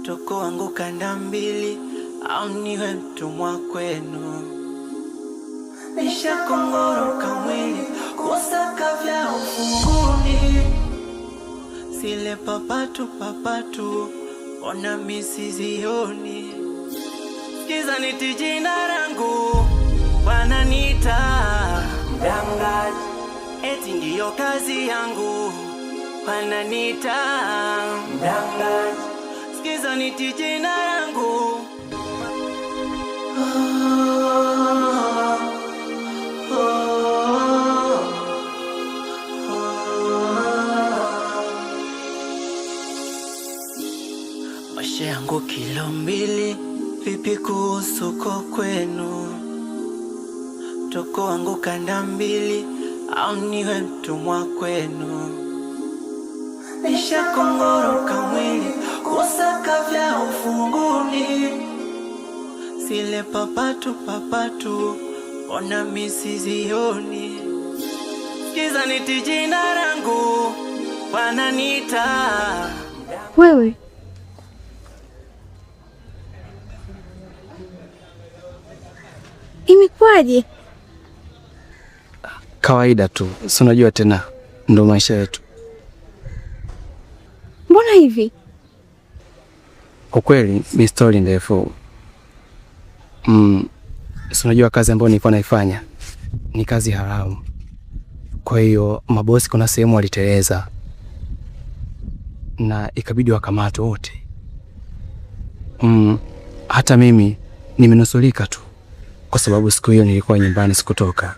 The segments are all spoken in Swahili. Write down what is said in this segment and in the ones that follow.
toko wangu kanda mbili, au niwe mtumwa kwenu. Nisha kongoroka mwili kusaka vya ufunguni, sile papatu ona misizioni. Sikiza niti jina langu wananita mdangaji, eti ndiyo kazi yangu wananita mdangaji. Sikiza niti jina langu maisha yangu kilo mbili, vipi kuhusu kwa kwenu? Toko wangu kanda mbili, au niwe mtumwa kwenu? Nisha kongoroka mwili kusaka vya ufunguni, sile papatu ona misizioni. Sikiza niti jina langu wananita. Wewe imekwaje? Kawaida tu, si unajua tena, ndo maisha yetu. Mbona hivi? Kwa kweli ni story ndefu. Si unajua kazi ambayo nilikuwa naifanya ni kazi haramu. Kwa hiyo mabosi kuna sehemu waliteleza na ikabidi wakamatwe wote. Hata mimi nimenusulika tu, kwa sababu siku hiyo nilikuwa nyumbani, sikutoka.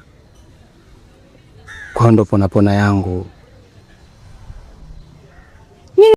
Kwa ndo pona yangu